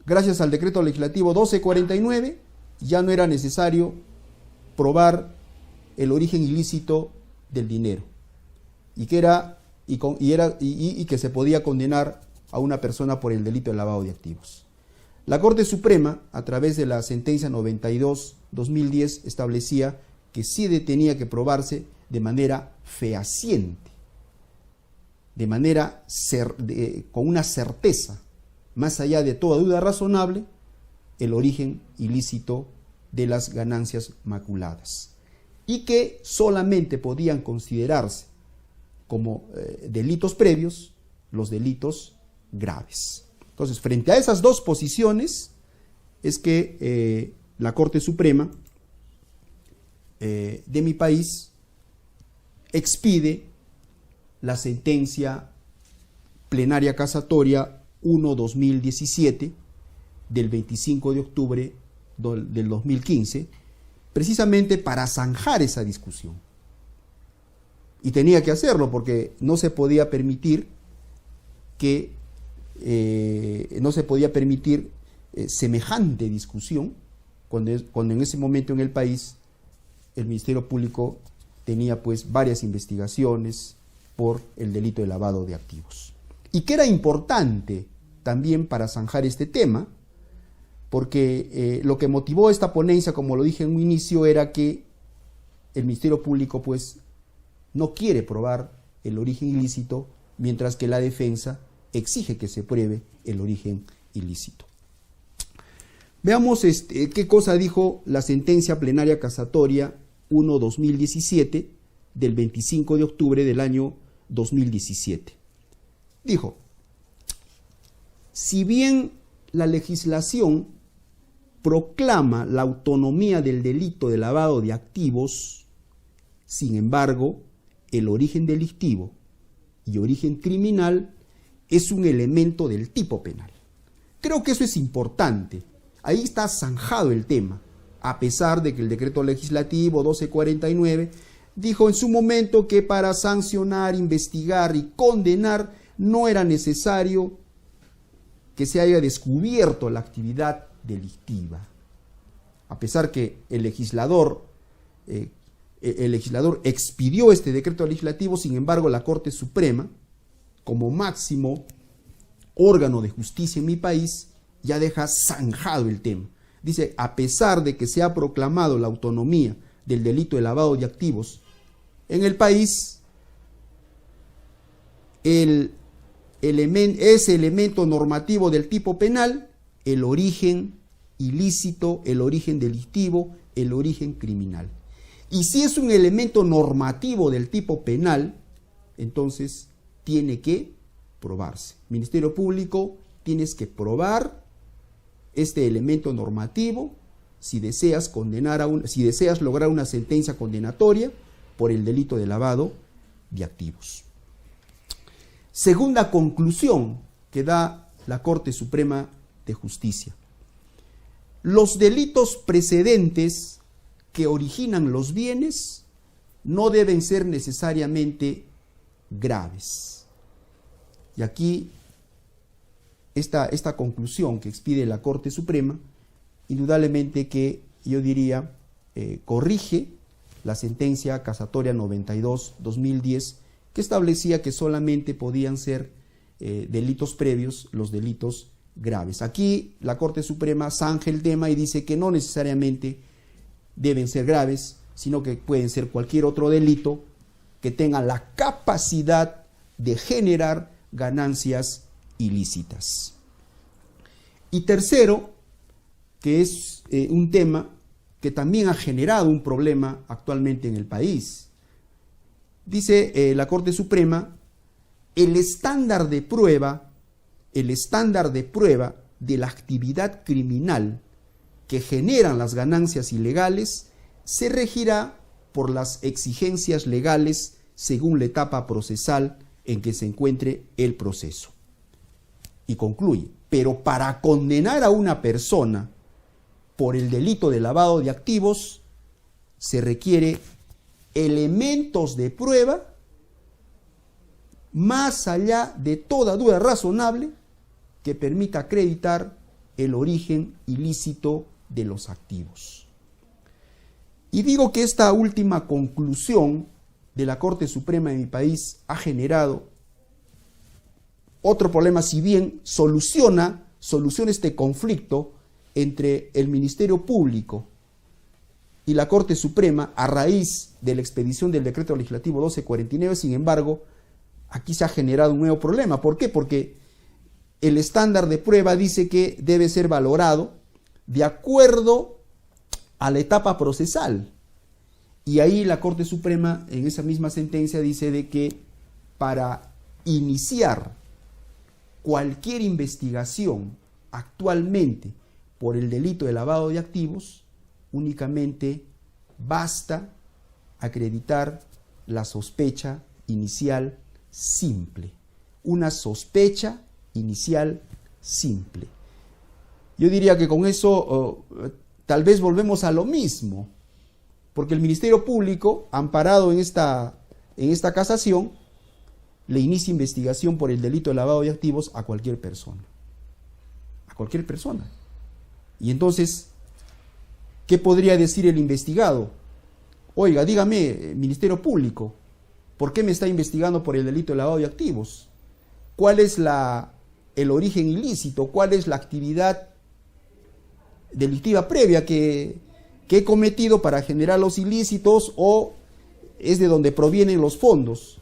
gracias al decreto legislativo 1249 ya no era necesario probar el origen ilícito del dinero y que se podía condenar a una persona por el delito de lavado de activos. La Corte Suprema, a través de la sentencia 92-2010, establecía que sí tenía que probarse de manera fehaciente, con una certeza, más allá de toda duda razonable, el origen ilícito de las ganancias maculadas, y que solamente podían considerarse como delitos previos los delitos graves. Entonces, frente a esas dos posiciones, es que la Corte Suprema de mi país expide la sentencia plenaria casatoria 1/2017 del 25 de octubre del 2015, precisamente para zanjar esa discusión. Y tenía que hacerlo porque no se podía permitir semejante discusión cuando en ese momento en el país el Ministerio Público tenía pues varias investigaciones por el delito de lavado de activos. Y que era importante también para zanjar este tema, porque lo que motivó esta ponencia, como lo dije en un inicio, era que el Ministerio Público pues no quiere probar el origen ilícito, mientras que la defensa exige que se pruebe el origen ilícito. Veamos qué cosa dijo la sentencia plenaria casatoria 1/2017 del 25 de octubre del año 2017. Dijo: si bien la legislación proclama la autonomía del delito de lavado de activos, sin embargo, el origen delictivo y origen criminal es un elemento del tipo penal. Creo que eso es importante. Ahí está zanjado el tema, a pesar de que el decreto legislativo 1249 dijo en su momento que para sancionar, investigar y condenar no era necesario que se haya descubierto la actividad delictiva. A pesar que el legislador expidió este decreto legislativo, sin embargo la Corte Suprema, como máximo órgano de justicia en mi país, ya deja zanjado el tema. Dice: a pesar de que se ha proclamado la autonomía del delito de lavado de activos en el país, ese elemento normativo del tipo penal, el origen ilícito, el origen delictivo, el origen criminal. Y si es un elemento normativo del tipo penal, entonces tiene que probarse. Ministerio Público, tienes que probar este elemento normativo si deseas lograr una sentencia condenatoria por el delito de lavado de activos. Segunda conclusión que da la Corte Suprema de Justicia: los delitos precedentes que originan los bienes no deben ser necesariamente graves. Y aquí esta conclusión que expide la Corte Suprema, indudablemente que yo diría corrige la sentencia casatoria 92/2010, que establecía que solamente podían ser delitos previos los delitos graves. Aquí la Corte Suprema zanja el tema y dice que no necesariamente deben ser graves, sino que pueden ser cualquier otro delito que tenga la capacidad de generar ganancias ilícitas. Y tercero, que es un tema que también ha generado un problema actualmente en el país. Dice la Corte Suprema: el estándar de prueba de la actividad criminal que generan las ganancias ilegales se regirá por las exigencias legales según la etapa procesal en que se encuentre el proceso. Y concluye: pero para condenar a una persona por el delito de lavado de activos se requiere elementos de prueba más allá de toda duda razonable que permita acreditar el origen ilícito de los activos. Y digo que esta última conclusión de la Corte Suprema de mi país ha generado otro problema, si bien soluciona este conflicto entre el Ministerio Público y la Corte Suprema a raíz de la expedición del Decreto Legislativo 1249, sin embargo, aquí se ha generado un nuevo problema. ¿Por qué? Porque el estándar de prueba dice que debe ser valorado de acuerdo a la etapa procesal. Y ahí la Corte Suprema, en esa misma sentencia, dice de que para iniciar cualquier investigación actualmente por el delito de lavado de activos, únicamente basta acreditar la sospecha inicial simple. Una sospecha inicial simple. Yo diría que con eso tal vez volvemos a lo mismo, porque el Ministerio Público, amparado en esta casación, le inicia investigación por el delito de lavado de activos a cualquier persona. A cualquier persona. Y entonces, ¿qué podría decir el investigado? Oiga, dígame, Ministerio Público, ¿por qué me está investigando por el delito de lavado de activos? ¿Cuál es el origen ilícito? ¿Cuál es la actividad delictiva previa que he cometido para generar los ilícitos, o es de donde provienen los fondos?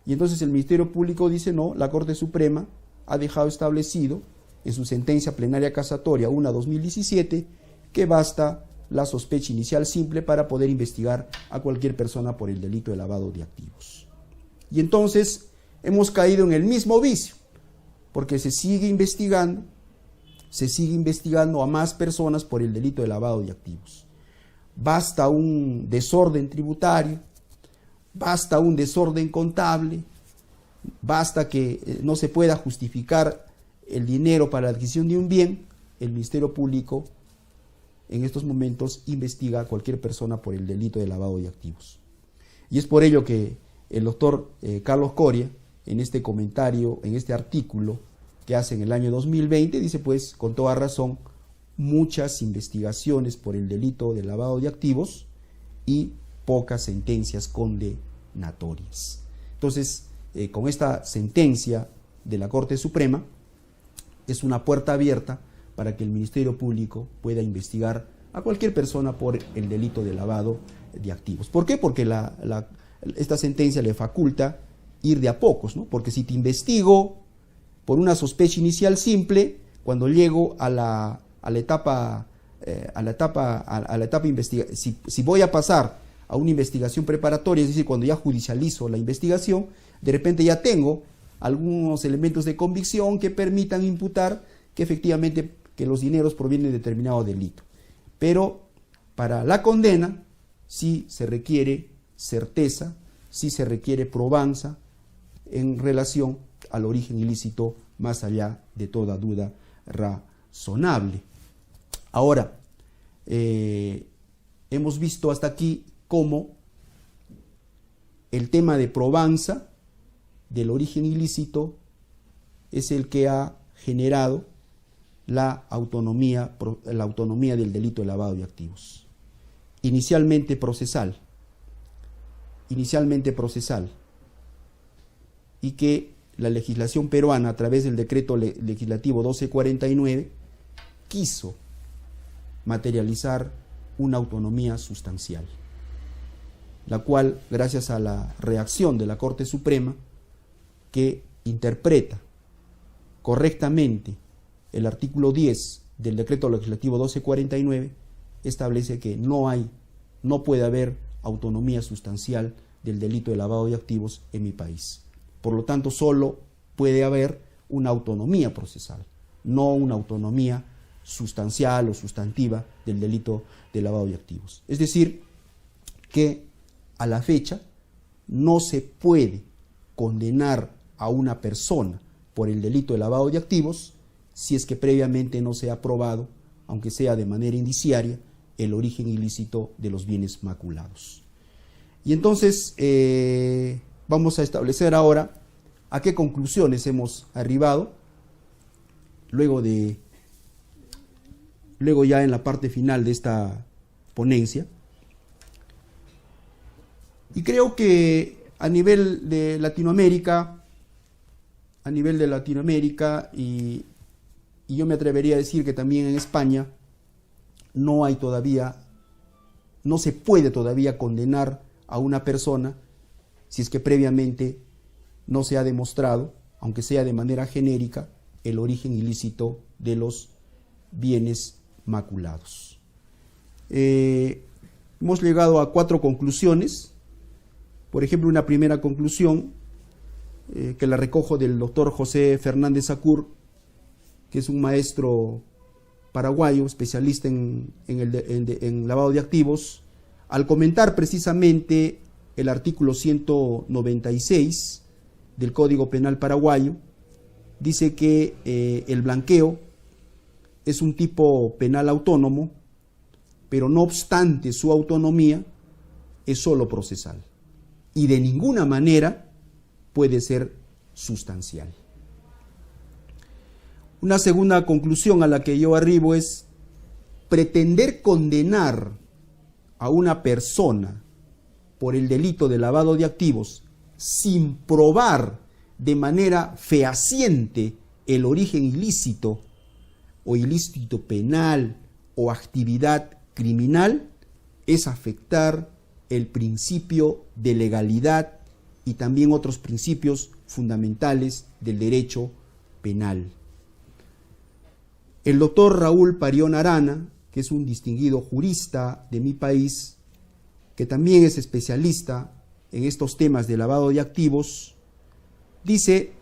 Y entonces el Ministerio Público dice: no, la Corte Suprema ha dejado establecido en su sentencia plenaria casatoria 1/2017 que basta la sospecha inicial simple para poder investigar a cualquier persona por el delito de lavado de activos. Y entonces hemos caído en el mismo vicio, porque se sigue investigando a más personas por el delito de lavado de activos. Basta un desorden tributario, basta un desorden contable, basta que no se pueda justificar el dinero para la adquisición de un bien. El Ministerio Público en estos momentos investiga a cualquier persona por el delito de lavado de activos. Y es por ello que el doctor Carlos Coria, en este comentario, en este artículo que hace en el año 2020, dice pues con toda razón: muchas investigaciones por el delito de lavado de activos y pocas sentencias condenatorias. Entonces, con esta sentencia de la Corte Suprema, es una puerta abierta para que el Ministerio Público pueda investigar a cualquier persona por el delito de lavado de activos. ¿Por qué? Porque esta sentencia le faculta ir de a pocos, ¿no? Porque si te investigo por una sospecha inicial simple, cuando llego a la etapa investigativa, si voy a pasar a una investigación preparatoria, es decir, cuando ya judicializo la investigación, de repente ya tengo algunos elementos de convicción que permitan imputar que efectivamente que los dineros provienen de determinado delito. Pero para la condena sí se requiere certeza, sí se requiere probanza en relación al origen ilícito más allá de toda duda razonable. Ahora, hemos visto hasta aquí cómo el tema de probanza del origen ilícito es el que ha generado la autonomía del delito de lavado de activos. Inicialmente procesal, y que la legislación peruana, a través del decreto legislativo 1249, quiso materializar una autonomía sustancial, la cual, gracias a la reacción de la Corte Suprema, que interpreta correctamente el artículo 10 del decreto legislativo 1249, establece que no puede haber autonomía sustancial del delito de lavado de activos en mi país. Por lo tanto, solo puede haber una autonomía procesal, no una autonomía sustancial o sustantiva del delito de lavado de activos. Es decir, que a la fecha no se puede condenar a una persona por el delito de lavado de activos si es que previamente no se ha probado, aunque sea de manera indiciaria, el origen ilícito de los bienes maculados. Y entonces vamos a establecer ahora a qué conclusiones hemos arribado luego ya en la parte final de esta ponencia. Y creo que a nivel de Latinoamérica, y yo me atrevería a decir que también en España, no se puede todavía condenar a una persona si es que previamente no se ha demostrado, aunque sea de manera genérica, el origen ilícito de los bienes maculados. Hemos llegado a 4 conclusiones. Por ejemplo, una primera conclusión que la recojo del doctor José Fernández Sacur, que es un maestro paraguayo, especialista en lavado de activos, al comentar precisamente el artículo 196 del Código Penal paraguayo, dice que el blanqueo es un tipo penal autónomo, pero no obstante su autonomía es solo procesal y de ninguna manera puede ser sustancial. Una segunda conclusión a la que yo arribo es pretender condenar a una persona por el delito de lavado de activos sin probar de manera fehaciente el origen ilícito o ilícito penal o actividad criminal es afectar el principio de legalidad y también otros principios fundamentales del derecho penal. El doctor Raúl Parión Arana, que es un distinguido jurista de mi país, que también es especialista en estos temas de lavado de activos, dice: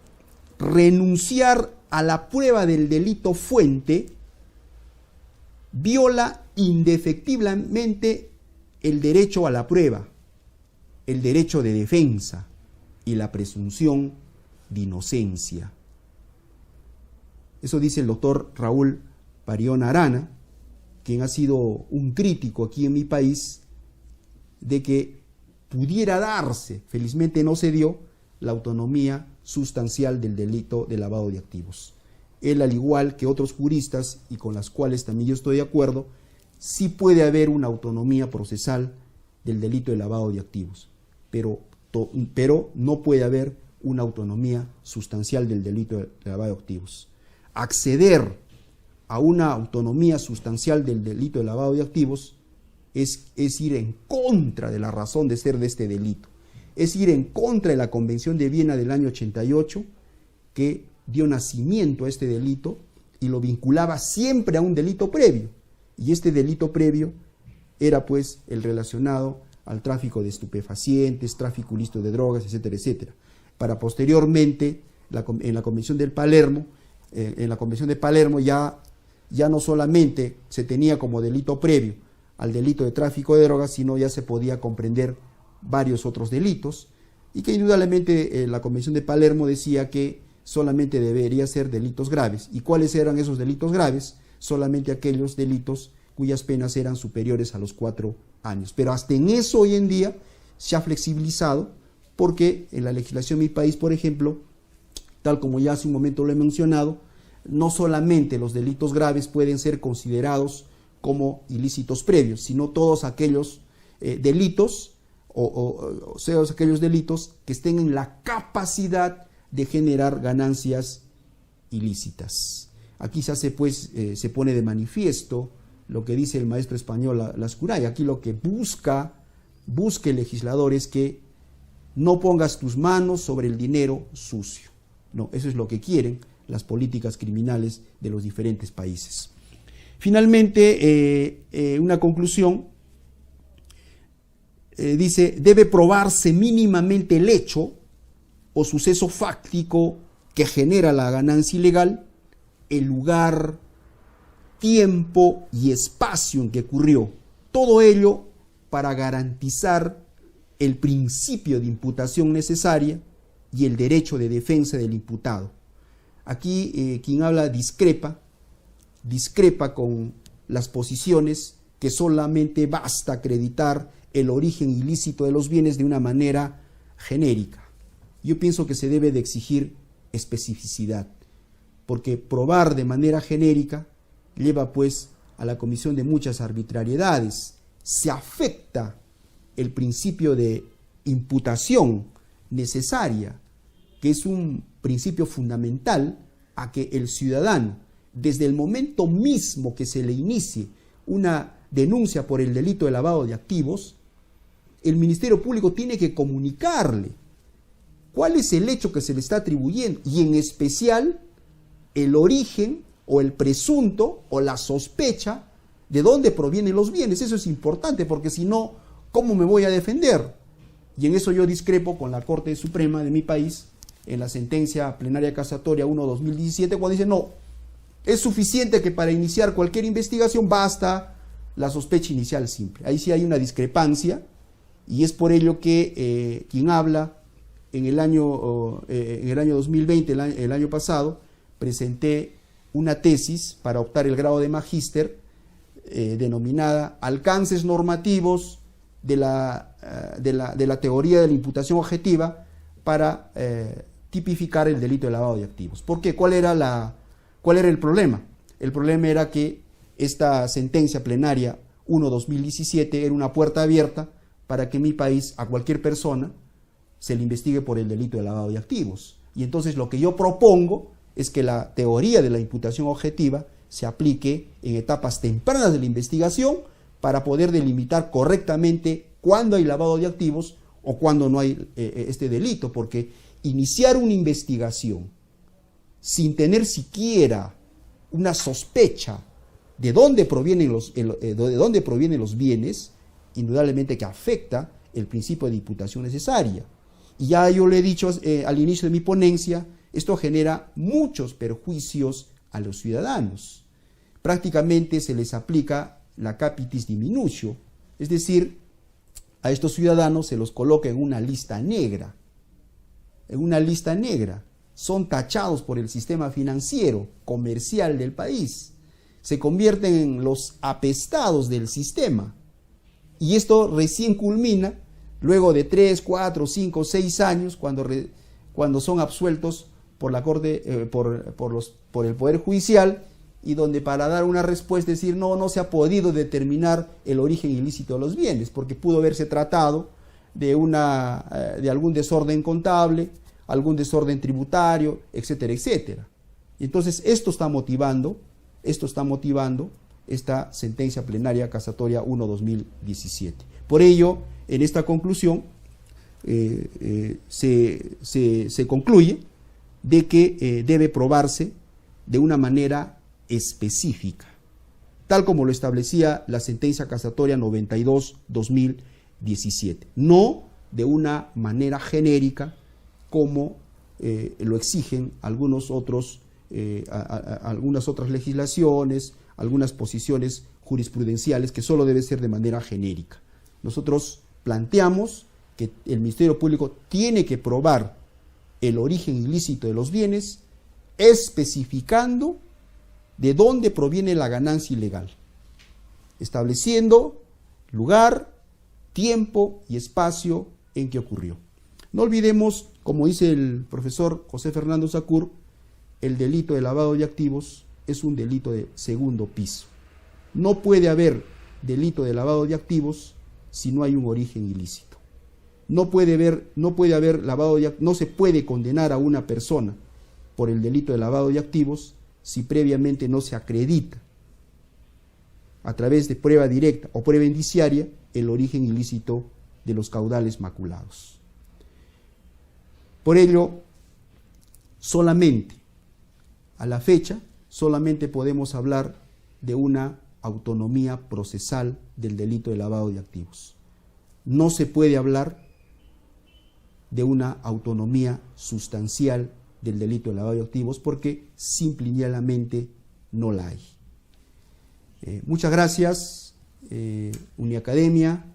renunciar a la prueba del delito fuente viola indefectiblemente el derecho a la prueba, el derecho de defensa y la presunción de inocencia. Eso dice el doctor Raúl Parión Arana, quien ha sido un crítico aquí en mi país de que pudiera darse, felizmente no se dio, la autonomía sustancial del delito de lavado de activos. Él, al igual que otros juristas, y con las cuales también yo estoy de acuerdo, sí puede haber una autonomía procesal del delito de lavado de activos, pero no puede haber una autonomía sustancial del delito de lavado de activos. Acceder a una autonomía sustancial del delito de lavado de activos es ir en contra de la razón de ser de este delito, es ir en contra de la Convención de Viena del año 88, que dio nacimiento a este delito y lo vinculaba siempre a un delito previo, y este delito previo era pues el relacionado al tráfico de estupefacientes, tráfico ilícito de drogas, etcétera, etcétera, para posteriormente en la Convención de Palermo ya ya no solamente se tenía como delito previo al delito de tráfico de drogas, sino ya se podía comprender varios otros delitos, y que indudablemente la Convención de Palermo decía que solamente debería ser delitos graves. ¿Y cuáles eran esos delitos graves? Solamente aquellos delitos cuyas penas eran superiores a los 4 años. Pero hasta en eso hoy en día se ha flexibilizado, porque en la legislación de mi país, por ejemplo, tal como ya hace un momento lo he mencionado, no solamente los delitos graves pueden ser considerados como ilícitos previos, sino todos aquellos delitos o sea, aquellos delitos que estén en la capacidad de generar ganancias ilícitas. Aquí se hace, pues, se pone de manifiesto lo que dice el maestro español Lascurain. Aquí lo que busca el legislador es que no pongas tus manos sobre el dinero sucio. No, eso es lo que quieren las políticas criminales de los diferentes países. Finalmente, una conclusión, dice, debe probarse mínimamente el hecho o suceso fáctico que genera la ganancia ilegal, el lugar, tiempo y espacio en que ocurrió. Todo ello para garantizar el principio de imputación necesaria y el derecho de defensa del imputado. Aquí quien habla discrepa con las posiciones que solamente basta acreditar el origen ilícito de los bienes de una manera genérica. Yo pienso que se debe de exigir especificidad, porque probar de manera genérica lleva pues a la comisión de muchas arbitrariedades. Se afecta el principio de imputación necesaria, que es un principio fundamental a que el ciudadano, desde el momento mismo que se le inicie una denuncia por el delito de lavado de activos, el Ministerio Público tiene que comunicarle cuál es el hecho que se le está atribuyendo y en especial el origen o el presunto o la sospecha de dónde provienen los bienes. Eso es importante, porque si no, ¿cómo me voy a defender? Y en eso yo discrepo con la Corte Suprema de mi país en la sentencia plenaria casatoria 1/2017, cuando dice no, es suficiente que para iniciar cualquier investigación basta la sospecha inicial simple. Ahí sí hay una discrepancia, y es por ello que quien habla en el año 2020, el año pasado, presenté una tesis para optar el grado de magíster denominada Alcances normativos de la teoría de la imputación objetiva para tipificar el delito de lavado de activos. ¿Por qué? ¿Cuál era el problema? El problema era que esta sentencia plenaria 1/2017 era una puerta abierta para que en mi país a cualquier persona se le investigue por el delito de lavado de activos. Y entonces lo que yo propongo es que la teoría de la imputación objetiva se aplique en etapas tempranas de la investigación para poder delimitar correctamente cuándo hay lavado de activos o cuándo no hay este delito, porque iniciar una investigación sin tener siquiera una sospecha de dónde provienen los bienes, indudablemente que afecta el principio de imputación necesaria. Y ya yo le he dicho al inicio de mi ponencia, esto genera muchos perjuicios a los ciudadanos. Prácticamente se les aplica la capitis diminutio, es decir, a estos ciudadanos se los coloca en una lista negra. En una lista negra. Son tachados por el sistema financiero, comercial del país. Se convierten en los apestados del sistema. Y esto recién culmina luego de 3, 4, 5, 6 años, cuando son absueltos por la Corte, por el Poder Judicial, y donde para dar una respuesta decir no se ha podido determinar el origen ilícito de los bienes, porque pudo haberse tratado de algún desorden contable, algún desorden tributario, etcétera, etcétera. Y entonces esto está motivando esta sentencia plenaria casatoria 1/2017. Por ello, en esta conclusión se concluye de que debe probarse de una manera específica, tal como lo establecía la sentencia casatoria 92/2017, no de una manera genérica como lo exigen algunos otros algunas otras legislaciones, algunas posiciones jurisprudenciales que solo debe ser de manera genérica. Nosotros planteamos que el Ministerio Público tiene que probar el origen ilícito de los bienes, especificando de dónde proviene la ganancia ilegal, estableciendo lugar, tiempo y espacio en que ocurrió. No olvidemos, como dice el profesor José Fernando Sacur, el delito de lavado de activos es un delito de segundo piso. No puede haber delito de lavado de activos si no hay un origen ilícito. No se puede condenar a una persona por el delito de lavado de activos si previamente no se acredita a través de prueba directa o prueba indiciaria el origen ilícito de los caudales maculados. Por ello, a la fecha, solamente podemos hablar de una autonomía procesal del delito de lavado de activos. No se puede hablar de una autonomía sustancial del delito de lavado de activos porque simple y llanamente no la hay. Muchas gracias, Uniacademia,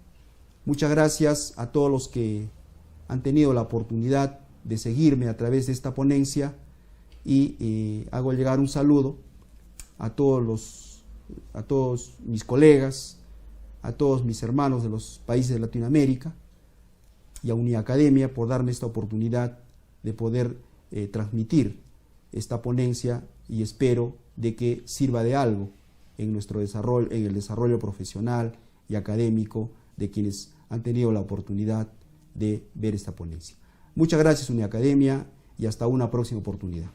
muchas gracias a todos los que han tenido la oportunidad de seguirme a través de esta ponencia y hago llegar un saludo a todos mis colegas, a todos mis hermanos de los países de Latinoamérica y a Uniacademia por darme esta oportunidad de poder transmitir esta ponencia y espero de que sirva de algo en nuestro desarrollo, en el desarrollo profesional y académico de quienes han tenido la oportunidad de ver esta ponencia. Muchas gracias, Uniacademia, y hasta una próxima oportunidad.